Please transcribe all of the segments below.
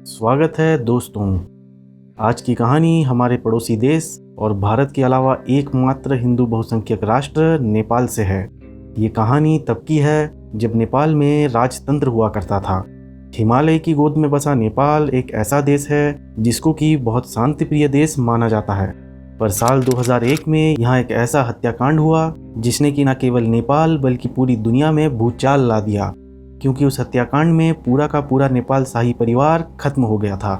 स्वागत है दोस्तों। आज की कहानी हमारे पड़ोसी देश और भारत के अलावा एकमात्र हिंदू बहुसंख्यक राष्ट्र नेपाल से है। ये कहानी तब की है जब नेपाल में राजतंत्र हुआ करता था। हिमालय की गोद में बसा नेपाल एक ऐसा देश है जिसको कि बहुत शांतिप्रिय देश माना जाता है। पर साल 2001 में यहाँ एक ऐसा हत्याकांड हुआ जिसने कि न केवल नेपाल बल्कि पूरी दुनिया में भूचाल ला दिया, क्योंकि उस हत्याकांड में पूरा का पूरा नेपाल शाही परिवार खत्म हो गया था।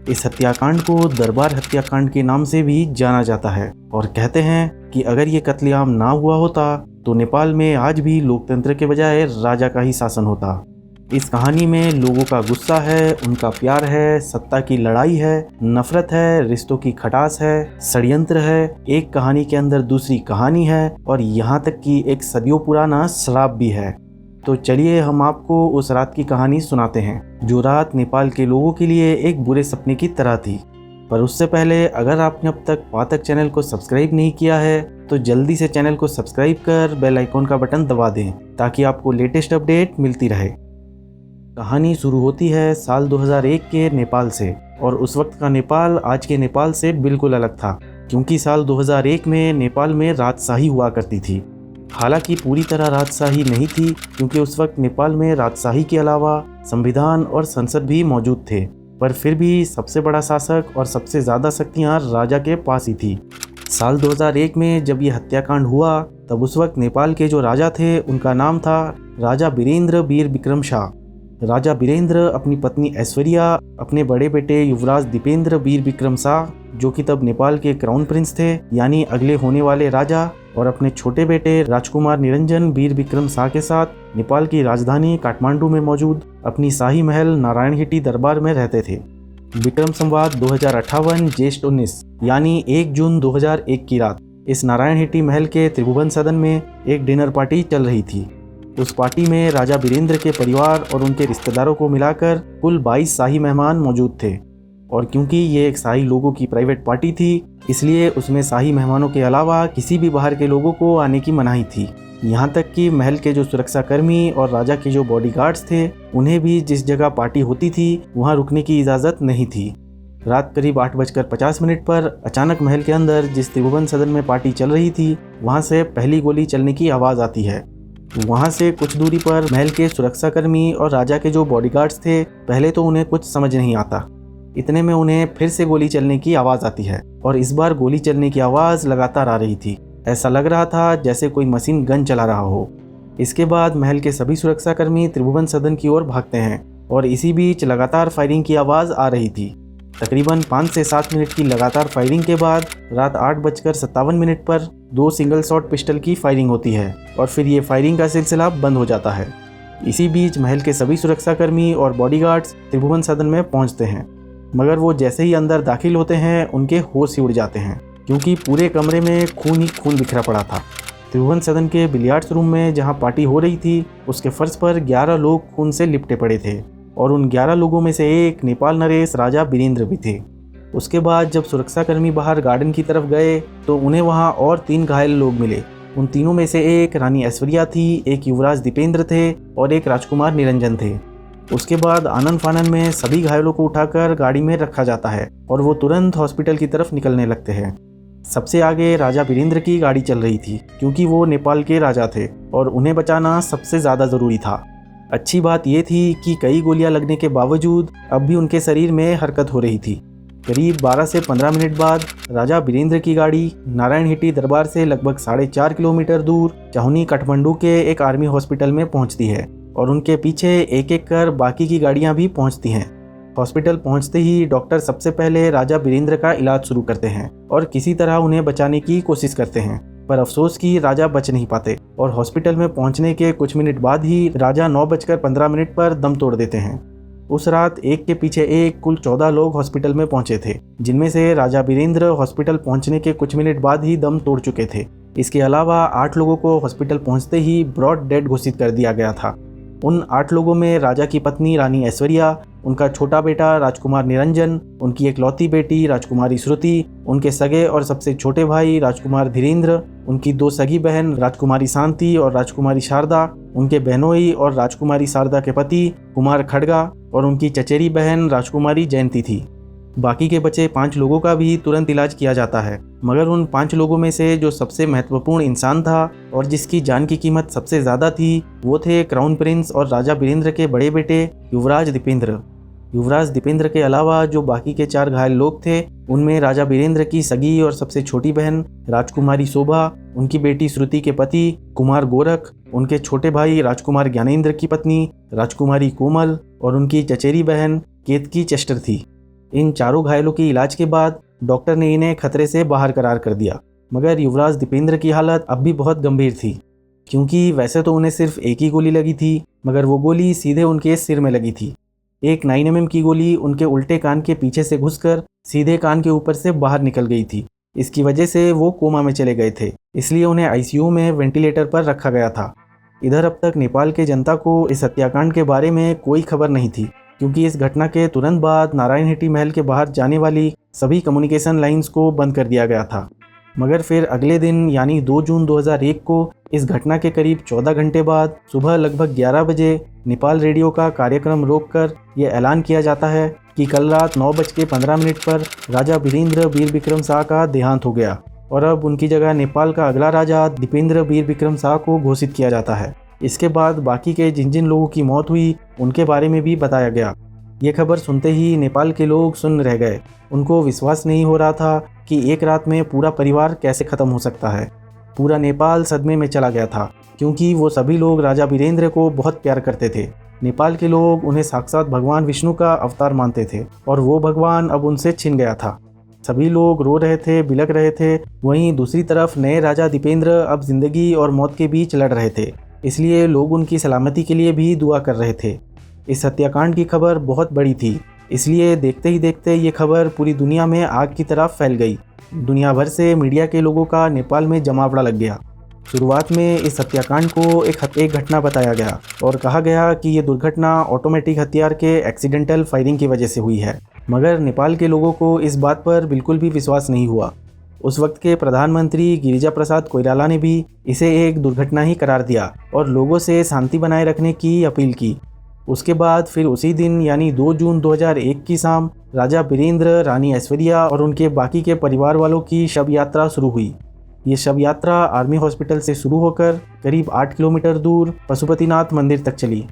इस हत्याकांड को दरबार हत्याकांड के नाम से भी जाना जाता है और कहते हैं कि अगर ये कत्लेआम ना हुआ होता तो नेपाल में आज भी लोकतंत्र के बजाय राजा का ही शासन होता। इस कहानी में लोगों का गुस्सा है, उनका प्यार है, सत्ता की लड़ाई है, नफरत है, रिश्तों की खटास है, षड्यंत्र है, एक कहानी के अंदर दूसरी कहानी है और यहाँ तक कि एक सदियों पुराना श्राप भी है। तो चलिए हम आपको उस रात की कहानी सुनाते हैं, जो रात नेपाल के लोगों के लिए एक बुरे सपने की तरह थी। पर उससे पहले अगर आपने अब तक पातक चैनल को सब्सक्राइब नहीं किया है तो जल्दी से चैनल को सब्सक्राइब कर बेल आइकॉन का बटन दबा दें ताकि आपको लेटेस्ट अपडेट मिलती रहे। कहानी शुरू होती है साल 2001 के नेपाल से, और उस वक्त का नेपाल आज के नेपाल से बिल्कुल अलग था, क्योंकि साल 2001 में नेपाल में राजशाही हुआ करती थी। हालांकि पूरी तरह राजशाही नहीं थी, क्योंकि उस वक्त नेपाल में राजशाही के अलावा संविधान और संसद भी मौजूद थे, पर फिर भी सबसे बड़ा शासक और सबसे ज़्यादा शक्तियाँ राजा के पास ही थी। साल 2001 में जब ये हत्याकांड हुआ तब उस वक्त नेपाल के जो राजा थे उनका नाम था राजा वीरेंद्र वीर विक्रम शाह। राजा वीरेंद्र अपनी पत्नी ऐश्वर्या, अपने बड़े बेटे युवराज दीपेंद्र वीर विक्रम शाह जो कि तब नेपाल के क्राउन प्रिंस थे, यानी अगले होने वाले राजा, और अपने छोटे बेटे राजकुमार निरंजन वीर विक्रम शाह के साथ नेपाल की राजधानी काठमांडू में मौजूद अपनी शाही महल नारायणहिटी दरबार में रहते थे। विक्रम संवत 2058 ज्येष्ठ 19 यानी 1 जून 2001 की रात इस नारायणहिटी महल के त्रिभुवन सदन में एक डिनर पार्टी चल रही थी। उस पार्टी में राजा वीरेंद्र के परिवार और उनके रिश्तेदारों को मिलाकर कुल 22 शाही मेहमान मौजूद थे, और क्योंकि ये एक शाही लोगों की प्राइवेट पार्टी थी इसलिए उसमें शाही मेहमानों के अलावा किसी भी बाहर के लोगों को आने की मनाही थी। यहाँ तक कि महल के जो सुरक्षाकर्मी और राजा के जो बॉडीगार्ड्स थे उन्हें भी जिस जगह पार्टी होती थी वहाँ रुकने की इजाज़त नहीं थी। रात करीब 8:50 पर अचानक महल के अंदर जिस त्रिभुवन सदन में पार्टी चल रही थी वहाँ से पहली गोली चलने की आवाज़ आती है। वहाँ से कुछ दूरी पर महल के सुरक्षाकर्मी और राजा के जो बॉडीगार्ड्स थे पहले तो उन्हें कुछ समझ नहीं आता। इतने में उन्हें फिर से गोली चलने की आवाज़ आती है, और इस बार गोली चलने की आवाज़ लगातार आ रही थी। ऐसा लग रहा था जैसे कोई मशीन गन चला रहा हो। इसके बाद महल के सभी सुरक्षाकर्मी त्रिभुवन सदन की ओर भागते हैं, और इसी बीच लगातार फायरिंग की आवाज़ आ रही थी। तकरीबन 5 से 7 मिनट की लगातार फायरिंग के बाद रात 8:57 पर 2 सिंगल शॉट पिस्टल की फायरिंग होती है, और फिर ये फायरिंग का सिलसिला बंद हो जाता है। इसी बीच महल के सभी सुरक्षाकर्मी और बॉडीगार्ड्स त्रिभुवन सदन में पहुंचते हैं, मगर वो जैसे ही अंदर दाखिल होते हैं उनके होश ही उड़ जाते हैं, क्योंकि पूरे कमरे में खून ही खून बिखरा पड़ा था। त्रिभुवन सदन के बिलियार्ड्स रूम में जहां पार्टी हो रही थी उसके फर्श पर 11 लोग खून से लिपटे पड़े थे, और उन 11 लोगों में से एक नेपाल नरेश राजा वीरेंद्र भी थे। उसके बाद जब सुरक्षाकर्मी बाहर गार्डन की तरफ गए तो उन्हें वहां और 3 घायल लोग मिले। उन तीनों में से एक रानी ऐश्वर्या थी, एक युवराज दीपेंद्र थे और एक राजकुमार निरंजन थे। उसके बाद आनन फानन में सभी घायलों को उठाकर गाड़ी में रखा जाता है और वो तुरंत हॉस्पिटल की तरफ निकलने लगते हैं। सबसे आगे राजा वीरेंद्र की गाड़ी चल रही थी, क्योंकि वो नेपाल के राजा थे और उन्हें बचाना सबसे ज़्यादा ज़रूरी था। अच्छी बात ये थी कि कई गोलियां लगने के बावजूद अब भी उनके शरीर में हरकत हो रही थी। करीब 12 से 15 मिनट बाद राजा वीरेंद्र की गाड़ी नारायणहिटी दरबार से लगभग 4.5 किलोमीटर दूर चाहुनी काठमांडू के एक आर्मी हॉस्पिटल में पहुंचती है, और उनके पीछे एक एक कर बाकी की गाड़ियां भी पहुंचती हैं। हॉस्पिटल पहुंचते ही डॉक्टर सबसे पहले राजा वीरेंद्र का इलाज शुरू करते हैं और किसी तरह उन्हें बचाने की कोशिश करते हैं, पर अफसोस कि राजा बच नहीं पाते, और हॉस्पिटल में पहुंचने के कुछ मिनट बाद ही राजा 9:15 पर दम तोड़ देते हैं। उस रात एक के पीछे एक कुल 14 लोग हॉस्पिटल में पहुंचे थे, जिनमें से राजा वीरेंद्र हॉस्पिटल पहुंचने के कुछ मिनट बाद ही दम तोड़ चुके थे। इसके अलावा 8 लोगों को हॉस्पिटल पहुंचते ही ब्रॉड डेड घोषित कर दिया गया था। उन 8 लोगों में राजा की पत्नी रानी ऐश्वर्या, उनका छोटा बेटा राजकुमार निरंजन, उनकी एकलौती बेटी राजकुमारी श्रुति, उनके सगे और सबसे छोटे भाई राजकुमार धीरेन्द्र, उनकी 2 सगी बहन राजकुमारी शांति और राजकुमारी शारदा, उनके बहनोई और राजकुमारी शारदा के पति कुमार खड़गा, और उनकी चचेरी बहन राजकुमारी जयंती थी। बाकी के बचे 5 लोगों का भी तुरंत इलाज किया जाता है, मगर उन 5 लोगों में से जो सबसे महत्वपूर्ण इंसान था और जिसकी जान की कीमत सबसे ज़्यादा थी, वो थे क्राउन प्रिंस और राजा वीरेंद्र के बड़े बेटे युवराज दीपेंद्र। युवराज दीपेंद्र के अलावा जो बाकी के 4 घायल लोग थे, उनमें राजा वीरेंद्र की सगी और सबसे छोटी बहन राजकुमारी शोभा, उनकी बेटी श्रुति के पति कुमार गोरख, उनके छोटे भाई राजकुमार ज्ञानेंद्र की पत्नी राजकुमारी कोमल और उनकी चचेरी बहन केतकी चेस्टर थी। इन चारों घायलों के इलाज के बाद डॉक्टर ने इन्हें खतरे से बाहर करार कर दिया, मगर युवराज दीपेंद्र की हालत अब भी बहुत गंभीर थी, क्योंकि वैसे तो उन्हें सिर्फ एक ही गोली लगी थी, मगर वो गोली सीधे उनके सिर में लगी थी। एक 9 mm की गोली उनके उल्टे कान के पीछे से घुसकर सीधे कान के ऊपर से बाहर निकल गई थी। इसकी वजह से वो कोमा में चले गए थे, इसलिए उन्हें आईसीयू में वेंटिलेटर पर रखा गया था। इधर अब तक नेपाल के जनता को इस हत्याकांड के बारे में कोई खबर नहीं थी, क्योंकि इस घटना के तुरंत बाद नारायणहिटी महल के बाहर जाने वाली सभी कम्युनिकेशन लाइंस को बंद कर दिया गया था। मगर फिर अगले दिन यानी 2 जून 2001 को इस घटना के करीब 14 घंटे बाद सुबह लगभग 11 बजे नेपाल रेडियो का कार्यक्रम रोककर यह ऐलान किया जाता है कि कल रात 9:15 पर राजा वीरेंद्र वीर विक्रम शाह का देहांत हो गया और अब उनकी जगह नेपाल का अगला राजा दीपेंद्र वीर विक्रम शाह को घोषित किया जाता है। इसके बाद बाकी के जिन जिन लोगों की मौत हुई उनके बारे में भी बताया गया। ये खबर सुनते ही नेपाल के लोग सुन्न रह गए। उनको विश्वास नहीं हो रहा था कि एक रात में पूरा परिवार कैसे ख़त्म हो सकता है। पूरा नेपाल सदमे में चला गया था, क्योंकि वो सभी लोग राजा वीरेंद्र को बहुत प्यार करते थे। नेपाल के लोग उन्हें साक्षात भगवान विष्णु का अवतार मानते थे और वो भगवान अब उनसे छिन गया था। सभी लोग रो रहे थे, बिलख रहे थे। वहीं दूसरी तरफ नए राजा दीपेंद्र अब जिंदगी और मौत के बीच लड़ रहे थे, इसलिए लोग उनकी सलामती के लिए भी दुआ कर रहे थे। इस हत्याकांड की खबर बहुत बड़ी थी, इसलिए देखते ही देखते ये खबर पूरी दुनिया में आग की तरह फैल गई। दुनिया भर से मीडिया के लोगों का नेपाल में जमावड़ा लग गया। शुरुआत में इस हत्याकांड को एक घटना बताया गया और कहा गया कि ये दुर्घटना ऑटोमेटिक हथियार के एक्सीडेंटल फायरिंग की वजह से हुई है, मगर नेपाल के लोगों को इस बात पर बिल्कुल भी विश्वास नहीं हुआ। उस वक्त के प्रधानमंत्री गिरिजा प्रसाद कोइराला ने भी इसे एक दुर्घटना ही करार दिया और लोगों से शांति बनाए रखने की अपील की। उसके बाद फिर उसी दिन यानी 2 जून 2001 की शाम राजा वीरेंद्र, रानी ऐश्वर्या और उनके बाकी के परिवार वालों की शव यात्रा शुरू हुई। ये शव यात्रा आर्मी हॉस्पिटल से शुरू होकर करीब 8 किलोमीटर दूर पशुपतिनाथ मंदिर तक चली।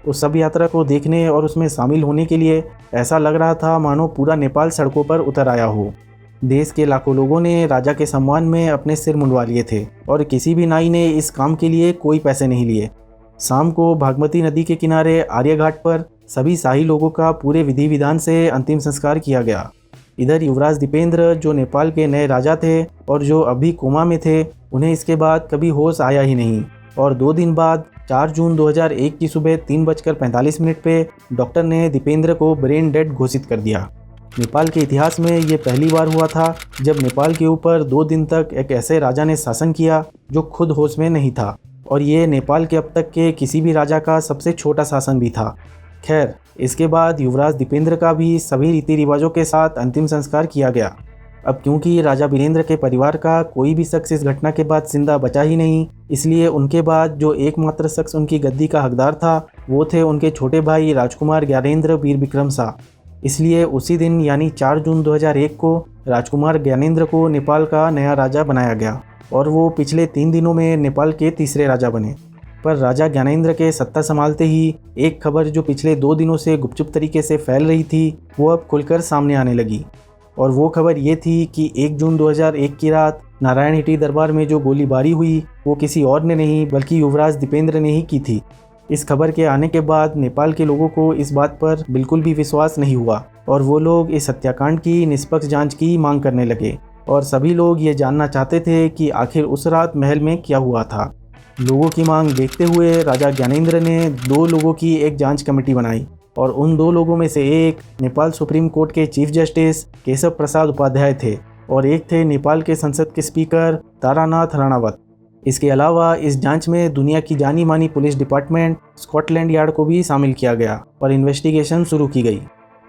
उस शव यात्रा को देखने और उसमें शामिल होने के लिए ऐसा लग रहा था मानो पूरा नेपाल सड़कों पर उतर आया हो। देश के लाखों लोगों ने राजा के सम्मान में अपने सिर मुंडवा लिए थे और किसी भी नाई ने इस काम के लिए कोई पैसे नहीं लिए। शाम को भागमती नदी के किनारे आर्यघाट पर सभी शाही लोगों का पूरे विधि विधान से अंतिम संस्कार किया गया। इधर युवराज दीपेंद्र, जो नेपाल के नए राजा थे और जो अभी कोमा में थे, उन्हें इसके बाद कभी होश आया ही नहीं और 2 दिन बाद 4 जून 2001 की सुबह 3:45 पे डॉक्टर ने दीपेंद्र को ब्रेन डेड घोषित कर दिया। नेपाल के इतिहास में ये पहली बार हुआ था जब नेपाल के ऊपर 2 दिन तक एक ऐसे राजा ने शासन किया जो खुद होश में नहीं था, और ये नेपाल के अब तक के किसी भी राजा का सबसे छोटा शासन भी था। खैर, इसके बाद युवराज दीपेंद्र का भी सभी रीति रिवाजों के साथ अंतिम संस्कार किया गया। अब क्योंकि राजा वीरेंद्र के परिवार का कोई भी शख्स इस घटना के बाद जिंदा बचा ही नहीं, इसलिए उनके बाद जो एकमात्र शख्स उनकी गद्दी का हकदार था वो थे उनके छोटे भाई राजकुमार ज्ञानेंद्र वीर विक्रम शाह। इसलिए उसी दिन यानी 4 जून 2001 को राजकुमार ज्ञानेंद्र को नेपाल का नया राजा बनाया गया और वो पिछले 3 दिनों में नेपाल के तीसरे राजा बने। पर राजा ज्ञानेंद्र के सत्ता संभालते ही एक खबर जो पिछले 2 दिनों से गुपचुप तरीके से फैल रही थी वो अब खुलकर सामने आने लगी। और वो खबर ये थी कि 1 जून 2001 की रात नारायणहिटी दरबार में जो गोलीबारी हुई वो किसी और ने नहीं बल्कि युवराज दीपेंद्र ने ही की थी। इस खबर के आने के बाद नेपाल के लोगों को इस बात पर बिल्कुल भी विश्वास नहीं हुआ और वो लोग इस हत्याकांड की निष्पक्ष जांच की मांग करने लगे और सभी लोग ये जानना चाहते थे कि आखिर उस रात महल में क्या हुआ था। लोगों की मांग देखते हुए राजा ज्ञानेंद्र ने 2 लोगों की एक जांच कमेटी बनाई और उन 2 लोगों में से एक नेपाल सुप्रीम कोर्ट के चीफ जस्टिस केशव प्रसाद उपाध्याय थे और एक थे नेपाल के संसद के स्पीकर तारानाथ राणावत। इसके अलावा इस जांच में दुनिया की जानी मानी पुलिस डिपार्टमेंट स्कॉटलैंड यार्ड को भी शामिल किया गया और इन्वेस्टिगेशन शुरू की गई।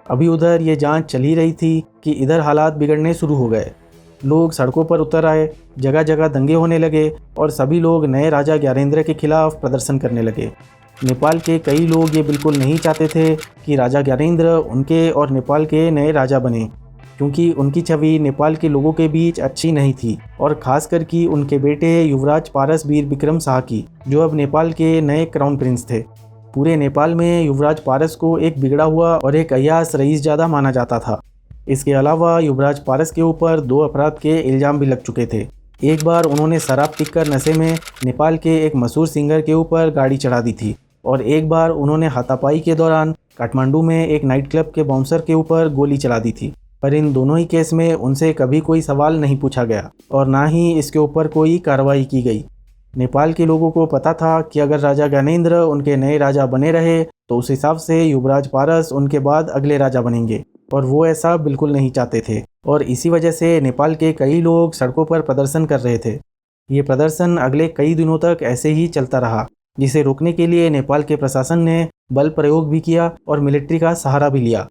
अभी उधर ये जांच चल ही रही थी कि इधर हालात बिगड़ने शुरू हो गए। लोग सड़कों पर उतर आए, जगह जगह दंगे होने लगे और सभी लोग नए राजा ज्ञानेंद्र के खिलाफ प्रदर्शन करने लगे। नेपाल के कई लोग ये बिल्कुल नहीं चाहते थे कि राजा ज्ञानेंद्र उनके और नेपाल के नए राजा बने, क्योंकि उनकी छवि नेपाल के लोगों के बीच अच्छी नहीं थी, और खासकर कि उनके बेटे युवराज पारस वीर विक्रम शाह की, जो अब नेपाल के नए क्राउन प्रिंस थे। पूरे नेपाल में युवराज पारस को एक बिगड़ा हुआ और एक अय्याश रईस ज़्यादा माना जाता था। इसके अलावा युवराज पारस के ऊपर 2 अपराध के इल्ज़ाम भी लग चुके थे। एक बार उन्होंने शराब पीकर नशे में नेपाल के एक मशहूर सिंगर के ऊपर गाड़ी चढ़ा दी थी, और एक बार उन्होंने हाथापाई के दौरान काठमांडू में एक नाइट क्लब के बाउंसर के ऊपर गोली चला दी थी। पर इन दोनों ही केस में उनसे कभी कोई सवाल नहीं पूछा गया और ना ही इसके ऊपर कोई कार्रवाई की गई। नेपाल के लोगों को पता था कि अगर राजा ज्ञानेंद्र उनके नए राजा बने रहे तो उस हिसाब से युवराज पारस उनके बाद अगले राजा बनेंगे, और वो ऐसा बिल्कुल नहीं चाहते थे। और इसी वजह से नेपाल के कई लोग सड़कों पर प्रदर्शन कर रहे थे। ये प्रदर्शन अगले कई दिनों तक ऐसे ही चलता रहा, जिसे रोकने के लिए नेपाल के प्रशासन ने बल प्रयोग भी किया और मिलिट्री का सहारा भी लिया।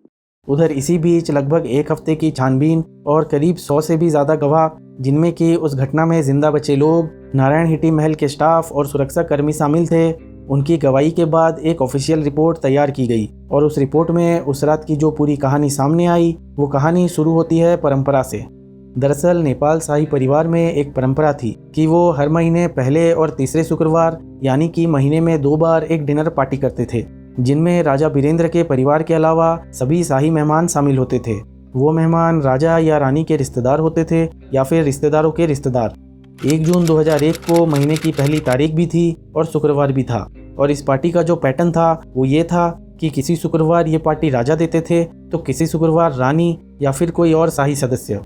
उधर इसी बीच लगभग 1 हफ्ते की छानबीन और करीब 100 से भी ज़्यादा गवाह, जिनमें कि उस घटना में जिंदा बचे लोग, नारायण हिटी महल के स्टाफ और सुरक्षा कर्मी शामिल थे, उनकी गवाही के बाद एक ऑफिशियल रिपोर्ट तैयार की गई। और उस रिपोर्ट में उस रात की जो पूरी कहानी सामने आई, वो कहानी शुरू होती है परंपरा से। दरअसल नेपाल शाही परिवार में एक परंपरा थी कि वो हर महीने पहले और तीसरे शुक्रवार, यानी कि महीने में 2 बार एक डिनर पार्टी करते थे, जिनमें राजा वीरेंद्र के परिवार के अलावा सभी शाही मेहमान शामिल होते थे। वो मेहमान राजा या रानी के रिश्तेदार होते थे या फिर रिश्तेदारों के रिश्तेदार। 1 जून 2001 को महीने की पहली तारीख भी थी और शुक्रवार भी था। और इस पार्टी का जो पैटर्न था वो ये था कि किसी शुक्रवार ये पार्टी राजा देते थे तो किसी शुक्रवार रानी या फिर कोई और शाही सदस्य।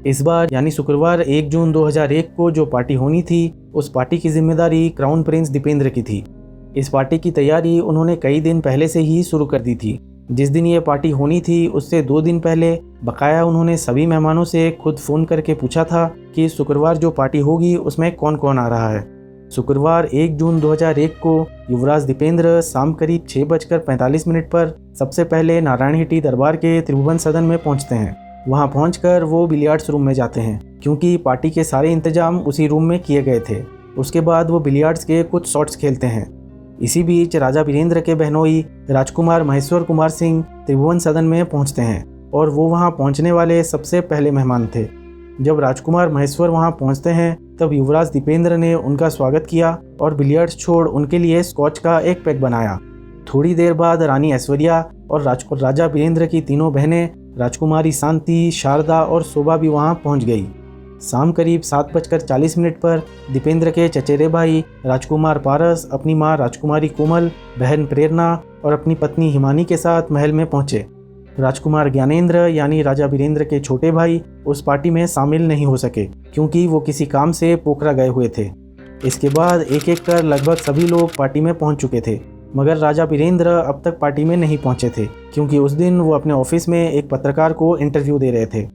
इस बार यानी शुक्रवार 1 जून 2001 को जो पार्टी होनी थी, उस पार्टी की जिम्मेदारी क्राउन प्रिंस दीपेंद्र की थी। इस पार्टी की तैयारी उन्होंने कई दिन पहले से ही शुरू कर दी थी। जिस दिन ये पार्टी होनी थी उससे 2 दिन पहले बकाया उन्होंने सभी मेहमानों से खुद फ़ोन करके पूछा था कि शुक्रवार जो पार्टी होगी उसमें कौन कौन आ रहा है। शुक्रवार 1 जून 2001 को युवराज दीपेंद्र शाम करीब 6:45 पर सबसे पहले नारायण हिटी दरबार के त्रिभुवन सदन में पहुंचते हैं। वहां पहुंचकर वो बिलियर्ड्स रूम में जाते हैं, क्योंकि पार्टी के सारे इंतजाम उसी रूम में किए गए थे। उसके बाद वो बिलियर्ड्स के कुछ शॉट्स खेलते हैं। इसी बीच राजा वीरेंद्र के बहनोई राजकुमार महेश्वर कुमार सिंह त्रिभुवन सदन में पहुंचते हैं, और वो वहां पहुंचने वाले सबसे पहले मेहमान थे। जब राजकुमार महेश्वर वहां पहुंचते हैं तब युवराज दीपेंद्र ने उनका स्वागत किया और बिलियर्ड्स छोड़ उनके लिए स्कॉच का एक पैक बनाया। थोड़ी देर बाद रानी ऐश्वर्या और राजा वीरेंद्र की तीनों बहनें राजकुमारी शांति, शारदा और शोभा भी वहां पहुंच गई। शाम करीब 7:40 पर दीपेंद्र के चचेरे भाई राजकुमार पारस अपनी मां राजकुमारी कोमल, बहन प्रेरणा और अपनी पत्नी हिमानी के साथ महल में पहुंचे। राजकुमार ज्ञानेंद्र यानी राजा वीरेंद्र के छोटे भाई उस पार्टी में शामिल नहीं हो सके, क्योंकि वो किसी काम से पोखरा गए हुए थे। इसके बाद एक एक कर लगभग सभी लोग पार्टी में पहुंच चुके थे, मगर राजा वीरेंद्र अब तक पार्टी में नहीं पहुंचे थे, क्योंकि उस दिन वो अपने ऑफिस में एक पत्रकार को इंटरव्यू दे रहे थे।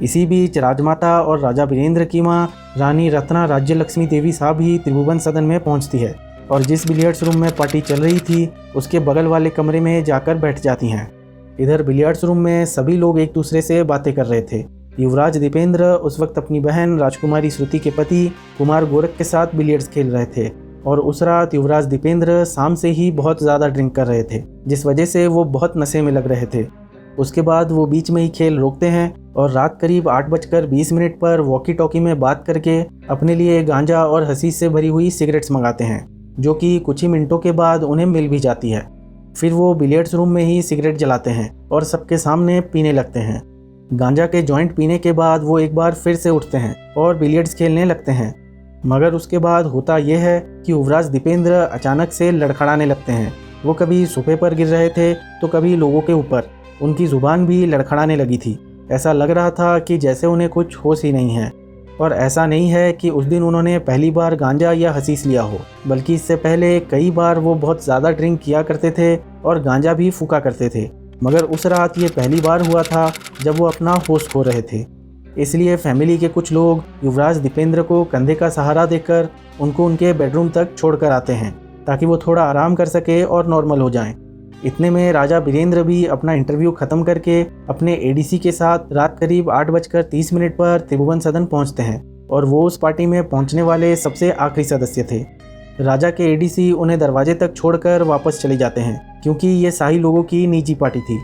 इसी बीच राजमाता और राजा वीरेंद्र की मां रानी रत्ना राज्य लक्ष्मी देवी साहब भी त्रिभुवन सदन में पहुंचती है, और जिस बिलियर्ड्स रूम में पार्टी चल रही थी उसके बगल वाले कमरे में जाकर बैठ जाती हैं। इधर बिलियर्ड्स रूम में सभी लोग एक दूसरे से बातें कर रहे थे। युवराज दीपेंद्र उस वक्त अपनी बहन राजकुमारी श्रुति के पति कुमार गोरख के साथ बिलियर्ड्स खेल रहे थे, और उस रात युवराज दीपेंद्र शाम से ही बहुत ज़्यादा ड्रिंक कर रहे थे, जिस वजह से वो बहुत नशे में लग रहे थे। उसके बाद वो बीच में ही खेल रोकते हैं और रात करीब 8:20 पर वॉकी टॉकी में बात करके अपने लिए गांजा और हसीस से भरी हुई सिगरेट्स मंगाते हैं, जो कि कुछ ही मिनटों के बाद उन्हें मिल भी जाती है। फिर वो बिलियर्ड्स रूम में ही सिगरेट जलाते हैं और सबके सामने पीने लगते हैं। गांजा के जॉइंट पीने के बाद वो एक बार फिर से उठते हैं और बिलियर्ड्स खेलने लगते हैं। मगर उसके बाद होता यह है कि युवराज दीपेंद्र अचानक से लड़खड़ाने लगते हैं। वो कभी सोफे पर गिर रहे थे तो कभी लोगों के ऊपर। उनकी ज़ुबान भी लड़खड़ाने लगी थी। ऐसा लग रहा था कि जैसे उन्हें कुछ होश ही नहीं है। और ऐसा नहीं है कि उस दिन उन्होंने पहली बार गांजा या हसीस लिया हो, बल्कि इससे पहले कई बार वो बहुत ज़्यादा ड्रिंक किया करते थे और गांजा भी फूका करते थे। मगर उस रात ये पहली बार हुआ था जब वो अपना होश खो रहे थे। इसलिए फैमिली के कुछ लोग युवराज दीपेंद्र को कंधे का सहारा देकर उनको उनके बेडरूम तक छोड़कर आते हैं, ताकि वो थोड़ा आराम कर सके और नॉर्मल हो जाएं। इतने में राजा वीरेंद्र भी अपना इंटरव्यू ख़त्म करके अपने एडीसी के साथ रात करीब 8:30 पर त्रिभुवन सदन पहुंचते हैं, और वो उस पार्टी में पहुंचने वाले सबसे आखिरी सदस्य थे। राजा के एडीसी उन्हें दरवाजे तक छोड़कर वापस चले जाते हैं क्योंकि ये शाही लोगों की निजी पार्टी थी।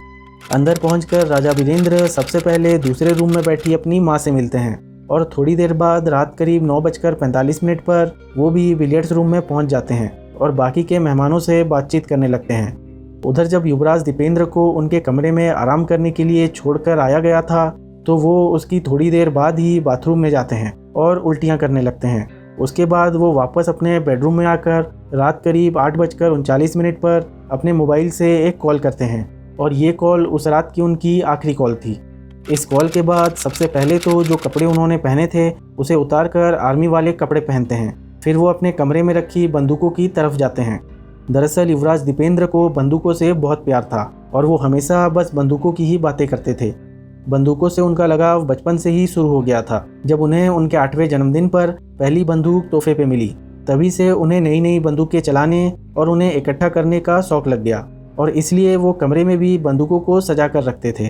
अंदर पहुंचकर राजा वीरेंद्र सबसे पहले दूसरे रूम में बैठी अपनी मां से मिलते हैं और थोड़ी देर बाद रात करीब 9:45 पर वो भी बिलियर्ड्स रूम में पहुंच जाते हैं और बाकी के मेहमानों से बातचीत करने लगते हैं। उधर जब युवराज दीपेंद्र को उनके कमरे में आराम करने के लिए छोड़कर आया गया था तो वो उसकी थोड़ी देर बाद ही बाथरूम में जाते हैं और उल्टियाँ करने लगते हैं। उसके बाद वो वापस अपने बेडरूम में आकर रात करीब 8:39 पर अपने मोबाइल से एक कॉल करते हैं और ये कॉल उस रात की उनकी आखिरी कॉल थी। इस कॉल के बाद सबसे पहले तो जो कपड़े उन्होंने पहने थे उसे उतार कर आर्मी वाले कपड़े पहनते हैं। फिर वो अपने कमरे में रखी बंदूकों की तरफ जाते हैं। दरअसल युवराज दीपेंद्र को बंदूकों से बहुत प्यार था और वो हमेशा बस बंदूकों की ही बातें करते थे। बंदूकों से उनका लगाव बचपन से ही शुरू हो गया था। जब उन्हें उनके 8वें जन्मदिन पर पहली बंदूक तोहफे पे मिली तभी से उन्हें नई नई बंदूकें चलाने और उन्हें इकट्ठा करने का शौक लग गया और इसलिए वो कमरे में भी बंदूकों को सजा कर रखते थे।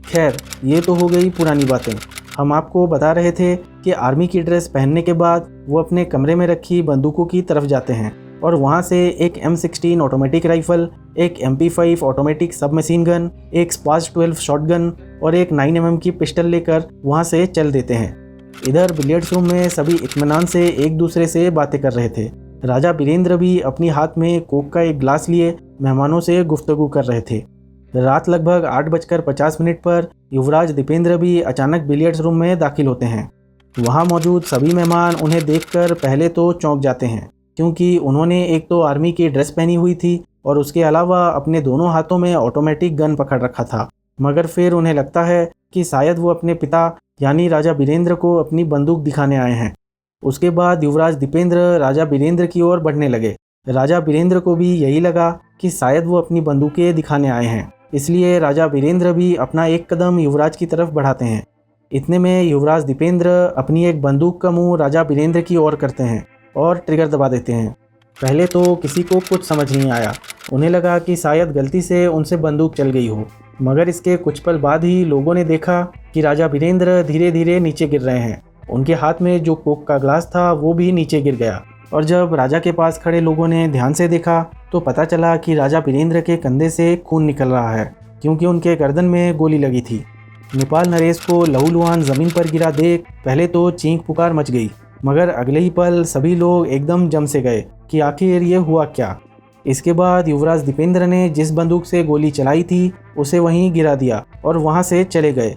खैर, ये तो हो गई पुरानी बातें। हम आपको बता रहे थे कि आर्मी की ड्रेस पहनने के बाद वो अपने कमरे में रखी बंदूकों की तरफ जाते हैं और वहाँ से एक M16 ऑटोमेटिक राइफल, एक MP5 ऑटोमेटिक सब मशीन गन, एक स्पास 12 शॉटगन और एक 9mm की पिस्टल लेकर वहाँ से चल देते हैं। इधर बिलियर्ड्स रूम में सभी इत्मीनान से एक दूसरे से बातें कर रहे थे। राजा वीरेंद्र भी अपनी हाथ में कोक का एक ग्लास लिए मेहमानों से गुफ्तगू कर रहे थे। रात लगभग 8:50 पर युवराज दीपेंद्र भी अचानक बिलियर्ड्स रूम में दाखिल होते हैं। वहाँ मौजूद सभी मेहमान उन्हें देखकर पहले तो चौंक जाते हैं क्योंकि उन्होंने एक तो आर्मी की ड्रेस पहनी हुई थी और उसके अलावा अपने दोनों हाथों में ऑटोमेटिक गन पकड़ रखा था। मगर फिर उन्हें लगता है कि शायद वो अपने पिता यानी राजा वीरेंद्र को अपनी बंदूक दिखाने आए हैं। उसके बाद युवराज दीपेंद्र राजा वीरेंद्र की ओर बढ़ने लगे। राजा वीरेंद्र को भी यही लगा कि शायद वो अपनी बंदूकें दिखाने आए हैं, इसलिए राजा वीरेंद्र भी अपना एक कदम युवराज की तरफ बढ़ाते हैं। इतने में युवराज दीपेंद्र अपनी एक बंदूक का मुंह राजा वीरेंद्र की ओर करते हैं और ट्रिगर दबा देते हैं। पहले तो किसी को कुछ समझ नहीं आया। उन्हें लगा कि शायद गलती से उनसे बंदूक चल गई हो, मगर इसके कुछ पल बाद ही लोगों ने देखा कि राजा वीरेंद्र धीरे धीरे नीचे गिर रहे हैं। उनके हाथ में जो कोक का ग्लास था वो भी नीचे गिर गया और जब राजा के पास खड़े लोगों ने ध्यान से देखा तो पता चला कि राजा वीरेंद्र के कंधे से खून निकल रहा है क्योंकि उनके गर्दन में गोली लगी थी। नेपाल नरेश को लहूलुहान ज़मीन पर गिरा देख पहले तो चीख पुकार मच गई, मगर अगले ही पल सभी लोग एकदम जम से गए कि आखिर ये हुआ क्या। इसके बाद युवराज दीपेंद्र ने जिस बंदूक से गोली चलाई थी उसे वहीं गिरा दिया और वहां से चले गए।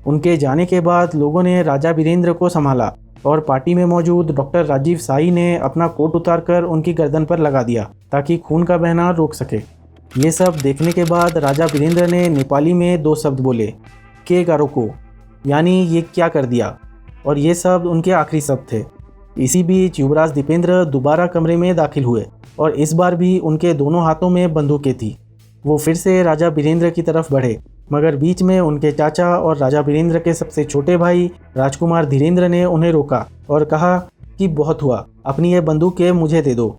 उनके जाने के बाद लोगों ने राजा वीरेंद्र को संभाला और पार्टी में मौजूद डॉक्टर राजीव शाही ने अपना कोट उतारकर उनकी गर्दन पर लगा दिया ताकि खून का बहना रोक सके। ये सब देखने के बाद राजा वीरेंद्र ने नेपाली में 2 शब्द बोले, के गारोको, यानी ये क्या कर दिया, और ये शब्द उनके आखिरी शब्द थे। इसी बीच युवराज दीपेंद्र दोबारा कमरे में दाखिल हुए और इस बार भी उनके दोनों हाथों में बंदूकें थी। वो फिर से राजा वीरेंद्र की तरफ बढ़े, मगर बीच में उनके चाचा और राजा वीरेंद्र के सबसे छोटे भाई राजकुमार धीरेंद्र ने उन्हें रोका और कहा कि बहुत हुआ, अपनी ये बंदूकें मुझे दे दो।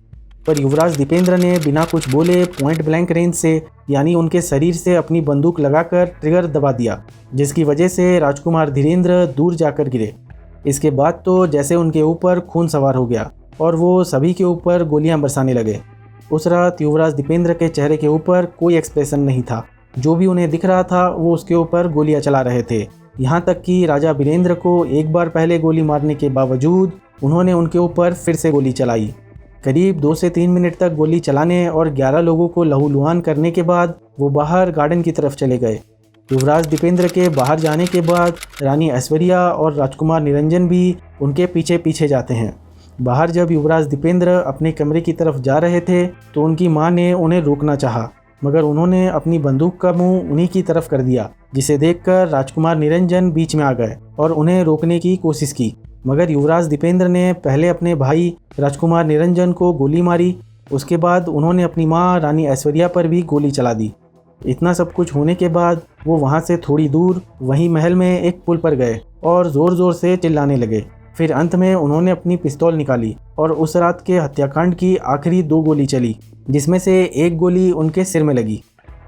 पर युवराज दीपेंद्र ने बिना कुछ बोले पॉइंट ब्लैंक रेंज से यानी उनके शरीर से अपनी बंदूक लगाकर ट्रिगर दबा दिया, जिसकी वजह से राजकुमार धीरेंद्र दूर जाकर गिरे। इसके बाद तो जैसे उनके ऊपर खून सवार हो गया और वो सभी के ऊपर गोलियां बरसाने लगे। उस रात युवराज दीपेंद्र के चेहरे के ऊपर कोई एक्सप्रेशन नहीं था। जो भी उन्हें दिख रहा था वो उसके ऊपर गोलियां चला रहे थे। यहाँ तक कि राजा वीरेंद्र को एक बार पहले गोली मारने के बावजूद उन्होंने उनके ऊपर फिर से गोली चलाई। करीब 2 से 3 मिनट तक गोली चलाने और 11 लोगों को लहूलुहान करने के बाद वो बाहर गार्डन की तरफ चले गए। युवराज दीपेंद्र के बाहर जाने के बाद रानी ऐश्वर्या और राजकुमार निरंजन भी उनके पीछे पीछे जाते हैं। बाहर जब युवराज दीपेंद्र अपने कमरे की तरफ जा रहे थे तो उनकी मां ने उन्हें रोकना चाहा, मगर उन्होंने अपनी बंदूक का मुंह उन्हीं की तरफ कर दिया, जिसे देखकर राजकुमार निरंजन बीच में आ गए और उन्हें रोकने की कोशिश की। मगर युवराज दीपेंद्र ने पहले अपने भाई राजकुमार निरंजन को गोली मारी, उसके बाद उन्होंने अपनी मां रानी ऐश्वर्या पर भी गोली चला दी। इतना सब कुछ होने के बाद वो वहाँ से थोड़ी दूर वहीं महल में एक पुल पर गए और ज़ोर ज़ोर से चिल्लाने लगे। फिर अंत में उन्होंने अपनी पिस्तौल निकाली और उस रात के हत्याकांड की आखिरी 2 गोली चली, जिसमें से एक गोली उनके सिर में लगी।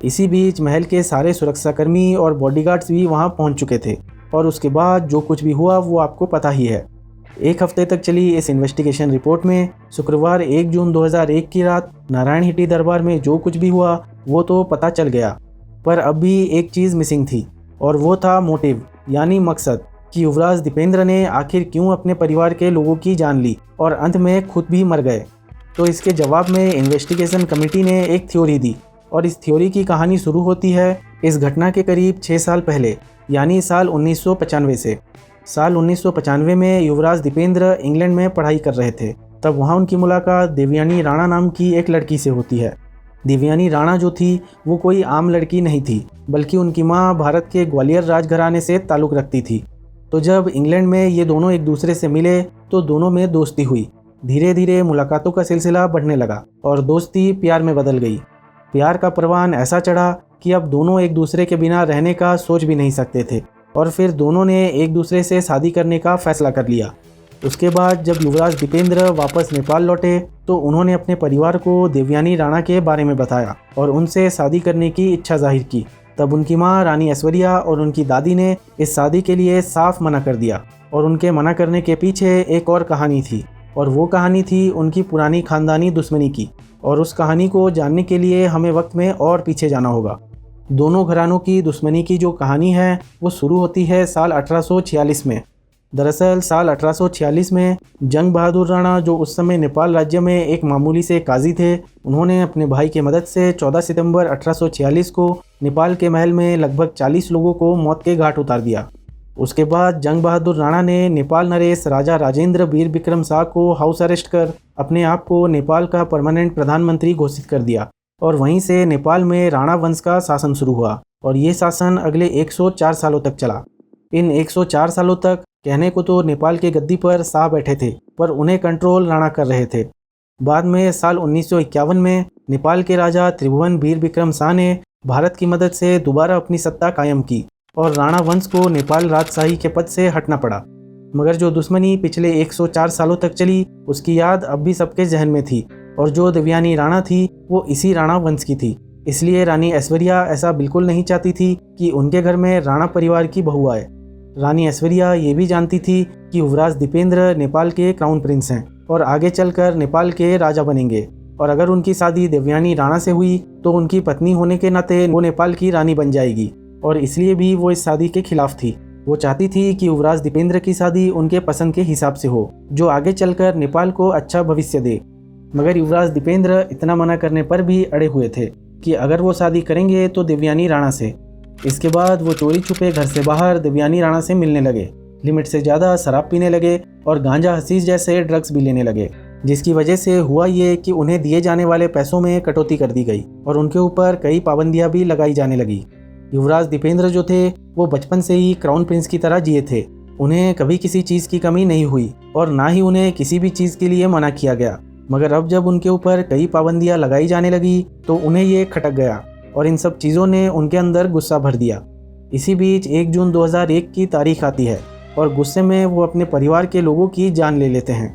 इसी बीच महल के सारे सुरक्षाकर्मी और बॉडीगार्ड्स भी वहाँ पहुँच चुके थे और उसके बाद जो कुछ भी हुआ वो आपको पता ही है। एक हफ्ते तक चली इस इन्वेस्टिगेशन रिपोर्ट में शुक्रवार 1 जून 2001 की रात नारायण हिटी दरबार में जो कुछ भी हुआ वो तो पता चल गया, पर अब भी एक चीज़ मिसिंग थी और वो था मोटिव यानी मकसद कि युवराज दीपेंद्र ने आखिर क्यों अपने परिवार के लोगों की जान ली और अंत में खुद भी मर गए। तो इसके जवाब में इन्वेस्टिगेशन कमेटी ने एक थ्योरी दी और इस थ्योरी की कहानी शुरू होती है इस घटना के करीब 6 साल पहले यानी साल 1995 से। साल 1995 में युवराज दीपेंद्र इंग्लैंड में पढ़ाई कर रहे थे। तब वहाँ उनकी मुलाकात देवयानी राणा नाम की एक लड़की से होती है। देवयानी राणा जो थी वो कोई आम लड़की नहीं थी, बल्कि उनकी माँ भारत के ग्वालियर राजघराने से ताल्लुक़ रखती थी। तो जब इंग्लैंड में ये दोनों एक दूसरे से मिले तो दोनों में दोस्ती हुई। धीरे धीरे मुलाकातों का सिलसिला बढ़ने लगा और दोस्ती प्यार में बदल गई। प्यार का परवान ऐसा चढ़ा कि अब दोनों एक दूसरे के बिना रहने का सोच भी नहीं सकते थे और फिर दोनों ने एक दूसरे से शादी करने का फैसला कर लिया। उसके बाद जब युवराज दीपेंद्र वापस नेपाल लौटे तो उन्होंने अपने परिवार को देवयानी राणा के बारे में बताया और उनसे शादी करने की इच्छा जाहिर की। तब उनकी मां रानी ऐश्वर्या और उनकी दादी ने इस शादी के लिए साफ मना कर दिया और उनके मना करने के पीछे एक और कहानी थी और वो कहानी थी उनकी पुरानी खानदानी दुश्मनी की। और उस कहानी को जानने के लिए हमें वक्त में और पीछे जाना होगा। दोनों घरानों की दुश्मनी की जो कहानी है वो शुरू होती है साल 1846 में। दरअसल साल 1846 में जंग बहादुर राणा, जो उस समय नेपाल राज्य में एक मामूली से काजी थे, उन्होंने अपने भाई की मदद से 14 सितंबर 1846 को नेपाल के महल में लगभग 40 लोगों को मौत के घाट उतार दिया। उसके बाद जंग बहादुर राणा ने नेपाल नरेश राजा राजेंद्र वीर विक्रम शाह को हाउस अरेस्ट कर अपने आप को नेपाल का परमानेंट प्रधानमंत्री घोषित कर दिया और वहीं से नेपाल में राणा वंश का शासन शुरू हुआ और ये शासन अगले 104 सालों तक चला। इन 104 सालों तक कहने को तो नेपाल के गद्दी पर शाह बैठे थे, पर उन्हें कंट्रोल राणा कर रहे थे। बाद में साल 1951 में नेपाल के राजा त्रिभुवन वीर विक्रम शाह ने भारत की मदद से दोबारा अपनी सत्ता कायम की और राणा वंश को नेपाल राजशाही के पद से हटना पड़ा। मगर जो दुश्मनी पिछले 104 सालों तक चली उसकी याद अब भी सबके जहन में थी और जो देवयानी राणा थी वो इसी राणा वंश की थी। इसलिए रानी ऐश्वर्या ऐसा बिल्कुल नहीं चाहती थी कि उनके घर में राणा परिवार की बहू आए। रानी ऐश्वर्या ये भी जानती थी कि युवराज दीपेंद्र नेपाल के क्राउन प्रिंस हैं और आगे चलकर नेपाल के राजा बनेंगे और अगर उनकी शादी देवयानी राणा से हुई तो उनकी पत्नी होने के नाते वो नेपाल की रानी बन जाएगी और इसलिए भी वो इस शादी के खिलाफ थी। वो चाहती थी कि युवराज दीपेंद्र की शादी उनके पसंद के हिसाब से हो, जो आगे चलकर नेपाल को अच्छा भविष्य दे। मगर युवराज दीपेंद्र इतना मना करने पर भी अड़े हुए थे कि अगर वो शादी करेंगे तो देवयानी राणा से। इसके बाद वो चोरी छुपे घर से बाहर देवयानी राणा से मिलने लगे, लिमिट से ज़्यादा शराब पीने लगे और गांजा हशीश जैसे ड्रग्स भी लेने लगे, जिसकी वजह से हुआ ये कि उन्हें दिए जाने वाले पैसों में कटौती कर दी गई और उनके ऊपर कई पाबंदियां भी लगाई जाने लगी। युवराज दीपेंद्र जो थे वो बचपन से ही क्राउन प्रिंस की तरह जिए थे। उन्हें कभी किसी चीज़ की कमी नहीं हुई और ना ही उन्हें किसी भी चीज़ के लिए मना किया गया। मगर अब जब उनके ऊपर कई पाबंदियां लगाई जाने लगी तो उन्हें ये खटक गया और इन सब चीज़ों ने उनके अंदर गुस्सा भर दिया। इसी बीच 1 जून 2001 की तारीख आती है और गुस्से में वो अपने परिवार के लोगों की जान ले लेते हैं।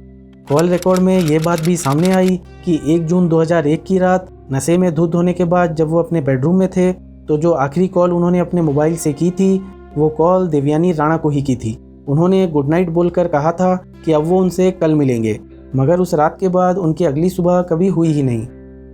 कॉल रिकॉर्ड में ये बात भी सामने आई कि 1 जून 2001 की रात नशे में धुत होने के बाद जब वो अपने बेडरूम में थे तो जो आखिरी कॉल उन्होंने अपने मोबाइल से की थी वो कॉल देवयानी राणा को ही की थी। उन्होंने गुड नाइट बोलकर कहा था कि अब वो उनसे कल मिलेंगे, मगर उस रात के बाद उनकी अगली सुबह कभी हुई ही नहीं।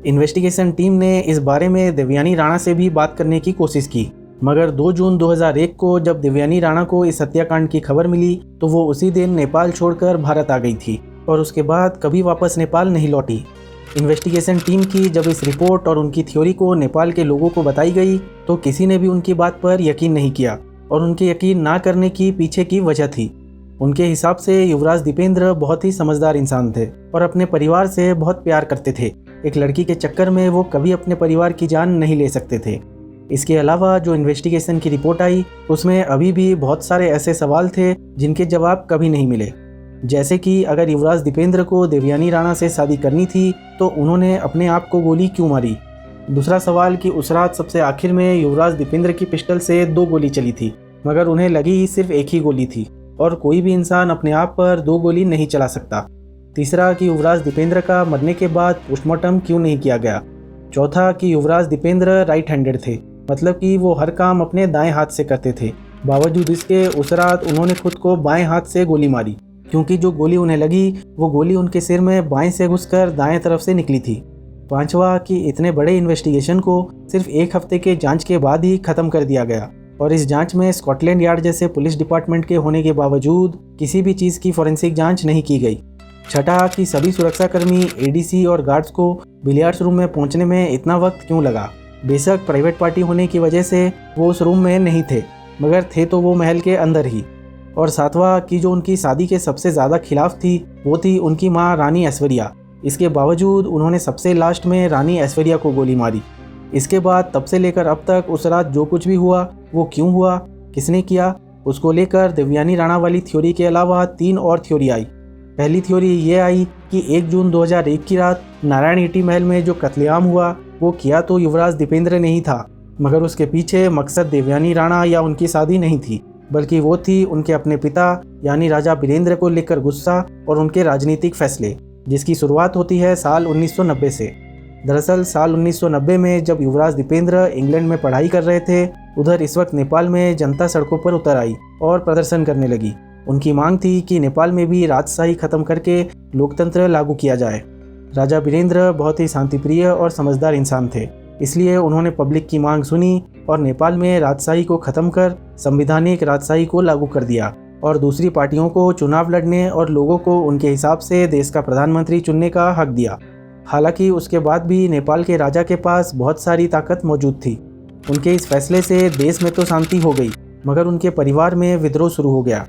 इन्वेस्टिगेशन टीम ने इस बारे में देवयानी राणा से भी बात करने की कोशिश की, मगर 2 जून 2001 को जब देवयानी राणा को इस हत्याकांड की खबर मिली तो वो उसी दिन नेपाल छोड़कर भारत आ गई थी और उसके बाद कभी वापस नेपाल नहीं लौटी। इन्वेस्टिगेशन टीम की जब इस रिपोर्ट और उनकी थ्योरी को नेपाल के लोगों को बताई गई तो किसी ने भी उनकी बात पर यकीन नहीं किया और उनके यकीन ना करने की पीछे की वजह थी। उनके हिसाब से युवराज दीपेंद्र बहुत ही समझदार इंसान थे और अपने परिवार से बहुत प्यार करते थे। एक लड़की के चक्कर में वो कभी अपने परिवार की जान नहीं ले सकते थे। इसके अलावा जो इन्वेस्टिगेशन की रिपोर्ट आई उसमें अभी भी बहुत सारे ऐसे सवाल थे जिनके जवाब कभी नहीं मिले। जैसे कि अगर युवराज दीपेंद्र को देवयानी राणा से शादी करनी थी तो उन्होंने अपने आप को गोली क्यों मारी। दूसरा सवाल कि उस रात सबसे आखिर में युवराज दीपेंद्र की पिस्टल से 2 गोली चली थी, मगर उन्हें लगी सिर्फ एक ही गोली थी और कोई भी इंसान अपने आप पर 2 गोली नहीं चला सकता। तीसरा कि युवराज दीपेंद्र का मरने के बाद पोस्टमार्टम क्यों नहीं किया गया। चौथा कि युवराज दीपेंद्र राइट हैंडेड थे, मतलब कि वो हर काम अपने दाएं हाथ से करते थे, बावजूद इसके उस रात उन्होंने खुद को बाएं हाथ से गोली मारी। क्योंकि जो गोली उन्हें लगी वो गोली उनके सिर में बाएं से घुसकर दाएं तरफ से निकली थी। पांचवा कि इतने बड़े इन्वेस्टिगेशन को सिर्फ 1 हफ्ते के जांच के बाद ही ख़त्म कर दिया गया और इस जांच में स्कॉटलैंड यार्ड जैसे पुलिस डिपार्टमेंट के होने के बावजूद किसी भी चीज़ की फॉरेंसिक जांच नहीं की गई। छठा कि सभी सुरक्षाकर्मी, एडीसी और गार्ड्स को बिलियर्ड्स रूम में पहुंचने में इतना वक्त क्यों लगा। बेशक प्राइवेट पार्टी होने की वजह से वो उस रूम में नहीं थे, मगर थे तो वो महल के अंदर ही। और सातवां कि जो उनकी शादी के सबसे ज़्यादा खिलाफ थी वो थी उनकी माँ रानी ऐश्वर्या। इसके बावजूद उन्होंने सबसे लास्ट में रानी ऐश्वर्या को गोली मारी। इसके बाद तब से लेकर अब तक उस रात जो कुछ भी हुआ वो क्यों हुआ, किसने किया, उसको लेकर देवयानी राणा वाली थ्योरी के अलावा 3 और थ्योरी आई। पहली थ्योरी ये आई कि 1 जून 2001 की रात नारायण हीटी महल में जो कत्लेआम हुआ वो किया तो युवराज दीपेंद्र ने ही था, मगर उसके पीछे मकसद देवयानी राणा या उनकी शादी नहीं थी, बल्कि वो थी उनके अपने पिता यानी राजा बीरेंद्र को लेकर गुस्सा और उनके राजनीतिक फैसले, जिसकी शुरुआत होती है साल 1990 से। दरअसल साल 1990 में जब युवराज दीपेंद्र इंग्लैंड में पढ़ाई कर रहे थे, उधर इस वक्त नेपाल में जनता सड़कों पर उतर आई और प्रदर्शन करने लगी। उनकी मांग थी कि नेपाल में भी राजशाही खत्म करके लोकतंत्र लागू किया जाए। राजा बीरेंद्र बहुत ही शांतिप्रिय और समझदार इंसान थे, इसलिए उन्होंने पब्लिक की मांग सुनी और नेपाल में राजशाही को खत्म कर संवैधानिक राजशाही को लागू कर दिया और दूसरी पार्टियों को चुनाव लड़ने और लोगों को उनके हिसाब से देश का प्रधानमंत्री चुनने का हक दिया। हालांकि उसके बाद भी नेपाल के राजा के पास बहुत सारी ताकत मौजूद थी। उनके इस फैसले से देश में तो शांति हो गई, मगर उनके परिवार में विद्रोह शुरू हो गया।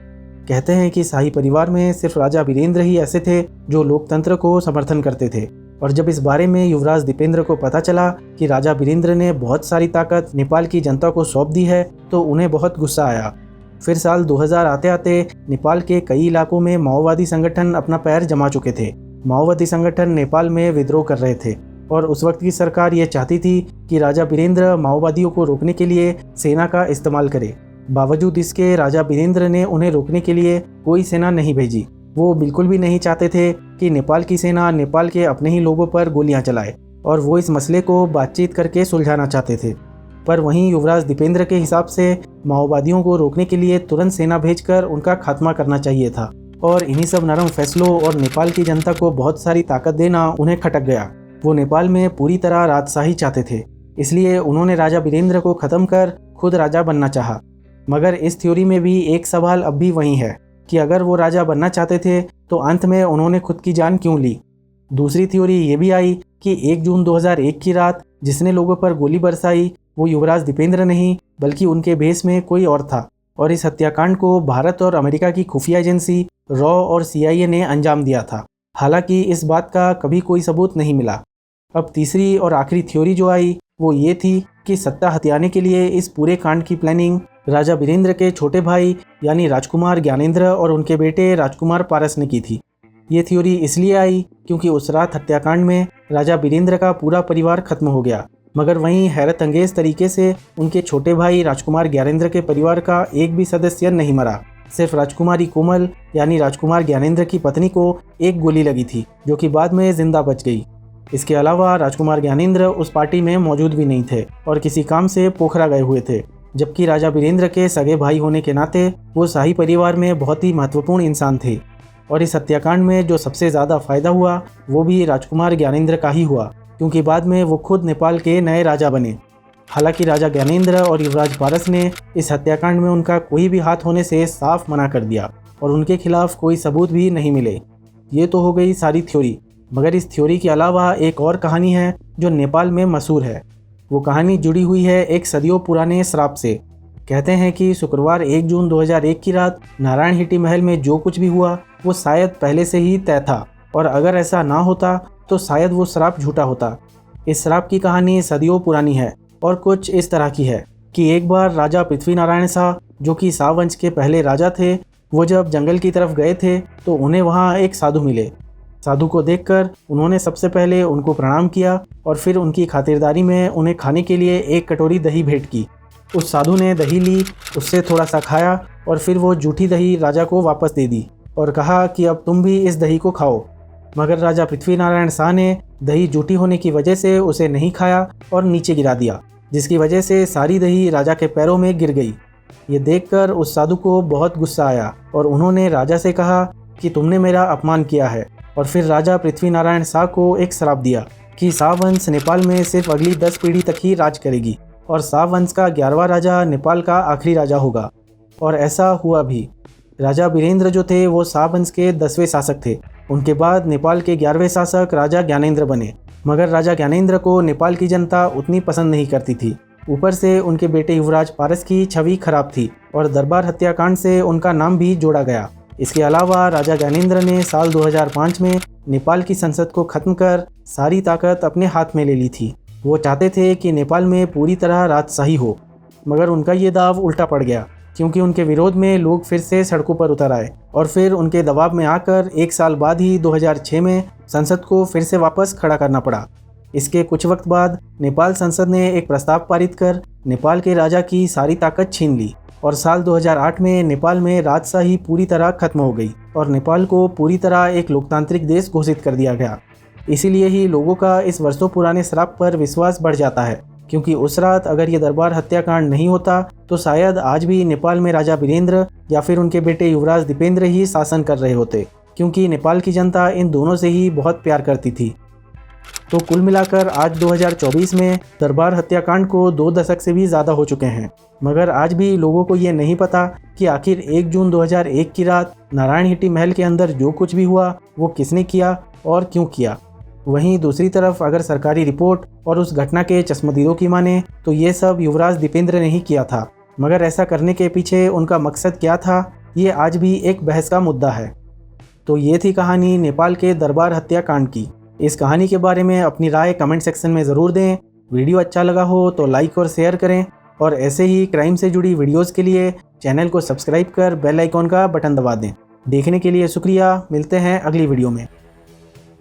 कहते हैं कि शाही परिवार में सिर्फ राजा बीरेंद्र ही ऐसे थे जो लोकतंत्र को समर्थन करते थे, और जब इस बारे में युवराज दीपेंद्र को पता चला कि राजा बीरेंद्र ने बहुत सारी ताकत नेपाल की जनता को सौंप दी है तो उन्हें बहुत गुस्सा आया। फिर साल 2000 आते आते नेपाल के कई इलाकों में माओवादी संगठन अपना पैर जमा चुके थे। माओवादी संगठन नेपाल में विद्रोह कर रहे थे और उस वक्त की सरकार ये चाहती थी कि राजा बीरेंद्र माओवादियों को रोकने के लिए सेना का इस्तेमाल करे। बावजूद इसके राजा बीरेंद्र ने उन्हें रोकने के लिए कोई सेना नहीं भेजी। वो बिल्कुल भी नहीं चाहते थे कि नेपाल की सेना नेपाल के अपने ही लोगों पर गोलियां चलाए, और वो इस मसले को बातचीत करके सुलझाना चाहते थे। पर वहीं युवराज दीपेंद्र के हिसाब से माओवादियों को रोकने के लिए तुरंत सेना भेजकर उनका खात्मा करना चाहिए था, और इन्हीं सब नरम फैसलों और नेपाल की जनता को बहुत सारी ताकत देना उन्हें खटक गया। वो नेपाल में पूरी तरह राजशाही चाहते थे, इसलिए उन्होंने राजा बीरेंद्र को ख़त्म कर खुद राजा बनना चाहा। मगर इस थ्योरी में भी एक सवाल अब भी वही है कि अगर वो राजा बनना चाहते थे तो अंत में उन्होंने खुद की जान क्यों ली। दूसरी थ्योरी ये भी आई कि 1 जून 2001 की रात जिसने लोगों पर गोली बरसाई वो युवराज दीपेंद्र नहीं बल्कि उनके भेष में कोई और था, और इस हत्याकांड को भारत और अमेरिका की खुफिया एजेंसी रॉ और CIA ने अंजाम दिया था। हालांकि इस बात का कभी कोई सबूत नहीं मिला। अब तीसरी और आखिरी थ्योरी जो आई वो ये थी कि सत्ता हथियाने के लिए इस पूरे कांड की प्लानिंग राजा बीरेंद्र के छोटे भाई यानी राजकुमार ज्ञानेंद्र और उनके बेटे राजकुमार पारस ने की थी। ये थ्योरी इसलिए आई क्योंकि उस रात हत्याकांड में राजा बीरेंद्र का पूरा परिवार खत्म हो गया, मगर वहीं हैरत अंगेज तरीके से उनके छोटे भाई राजकुमार ज्ञानेंद्र के परिवार का एक भी सदस्य नहीं मरा। सिर्फ राजकुमारी कोमल यानी राजकुमार ज्ञानेंद्र की पत्नी को एक गोली लगी थी, जो कि बाद में जिंदा बच गई। इसके अलावा राजकुमार ज्ञानेंद्र उस पार्टी में मौजूद भी नहीं थे और किसी काम से पोखरा गए हुए थे, जबकि राजा बीरेंद्र के सगे भाई होने के नाते वो शाही परिवार में बहुत ही महत्वपूर्ण इंसान थे। और इस हत्याकांड में जो सबसे ज़्यादा फायदा हुआ वो भी राजकुमार ज्ञानेंद्र का ही हुआ, क्योंकि बाद में वो खुद नेपाल के नए राजा बने। हालांकि राजा ज्ञानेंद्र और युवराज पारस ने इस हत्याकांड में उनका कोई भी हाथ होने से साफ मना कर दिया और उनके खिलाफ कोई सबूत भी नहीं मिले। ये तो हो गई सारी थ्योरी, मगर इस थ्योरी के अलावा एक और कहानी है जो नेपाल में मशहूर है। वो कहानी जुड़ी हुई है एक सदियों पुराने श्राप से। कहते हैं कि शुक्रवार 1 जून 2001 की रात नारायण हीटी महल में जो कुछ भी हुआ वो शायद पहले से ही तय था, और अगर ऐसा ना होता तो शायद वो श्राप झूठा होता। इस श्राप की कहानी सदियों पुरानी है और कुछ इस तरह की है कि एक बार राजा पृथ्वी नारायण शाह, जो कि शाह वंश के पहले राजा थे, वो जब जंगल की तरफ गए थे तो उन्हें वहाँ एक साधु मिले। साधु को देखकर उन्होंने सबसे पहले उनको प्रणाम किया और फिर उनकी खातिरदारी में उन्हें खाने के लिए एक कटोरी दही भेंट की। उस साधु ने दही ली, उससे थोड़ा सा खाया और फिर वो जूठी दही राजा को वापस दे दी और कहा कि अब तुम भी इस दही को खाओ। मगर राजा पृथ्वी नारायण शाह ने दही जूठी होने की वजह से उसे नहीं खाया और नीचे गिरा दिया, जिसकी वजह से सारी दही राजा के पैरों में गिर गई। ये देखकर उस साधु को बहुत गुस्सा आया और उन्होंने राजा से कहा कि तुमने मेरा अपमान किया है। और फिर राजा पृथ्वीनारायण शाह को एक श्राप दिया कि शाह वंश नेपाल में सिर्फ अगली 10 पीढ़ी तक ही राज करेगी और शाह वंश का 11वां राजा नेपाल का आखिरी राजा होगा। और ऐसा हुआ भी। राजा वीरेंद्र जो थे वो शाह वंश के 10वें शासक थे। उनके बाद नेपाल के 11वें शासक राजा ज्ञानेंद्र बने। मगर राजा ज्ञानेंद्र को नेपाल की जनता उतनी पसंद नहीं करती थी। ऊपर से उनके बेटे युवराज पारस की छवि खराब थी और दरबार हत्याकांड से उनका नाम भी जोड़ा गया। इसके अलावा राजा ज्ञानेंद्र ने साल 2005 में नेपाल की संसद को खत्म कर सारी ताकत अपने हाथ में ले ली थी। वो चाहते थे कि नेपाल में पूरी तरह राजशाही हो, मगर उनका ये दाव उल्टा पड़ गया क्योंकि उनके विरोध में लोग फिर से सड़कों पर उतर आए और फिर उनके दबाव में आकर 1 साल बाद ही 2006 में संसद को फिर से वापस खड़ा करना पड़ा। इसके कुछ वक्त बाद नेपाल संसद ने एक प्रस्ताव पारित कर नेपाल के राजा की सारी ताकत छीन ली और साल 2008 में नेपाल में राजशाही पूरी तरह खत्म हो गई और नेपाल को पूरी तरह एक लोकतांत्रिक देश घोषित कर दिया गया। इसीलिए ही लोगों का इस वर्षों पुराने श्राप पर विश्वास बढ़ जाता है, क्योंकि उस रात अगर ये दरबार हत्याकांड नहीं होता तो शायद आज भी नेपाल में राजा वीरेंद्र या फिर उनके बेटे युवराज दीपेंद्र ही शासन कर रहे होते, क्योंकि नेपाल की जनता इन दोनों से ही बहुत प्यार करती थी। तो कुल मिलाकर आज 2024 में दरबार हत्याकांड को 2 दशक से भी ज़्यादा हो चुके हैं, मगर आज भी लोगों को ये नहीं पता कि आखिर 1 जून 2001 की रात नारायणहिटी महल के अंदर जो कुछ भी हुआ वो किसने किया और क्यों किया। वहीं दूसरी तरफ अगर सरकारी रिपोर्ट और उस घटना के चश्मदीदों की माने तो ये सब युवराज दीपेंद्र ने ही किया था, मगर ऐसा करने के पीछे उनका मकसद क्या था ये आज भी एक बहस का मुद्दा है। तो ये थी कहानी नेपाल के दरबार हत्याकांड की। इस कहानी के बारे में अपनी राय कमेंट सेक्शन में ज़रूर दें। वीडियो अच्छा लगा हो तो लाइक और शेयर करें और ऐसे ही क्राइम से जुड़ी वीडियोज़ के लिए चैनल को सब्सक्राइब कर बेल आइकॉन का बटन दबा दें। देखने के लिए शुक्रिया। मिलते हैं अगली वीडियो में।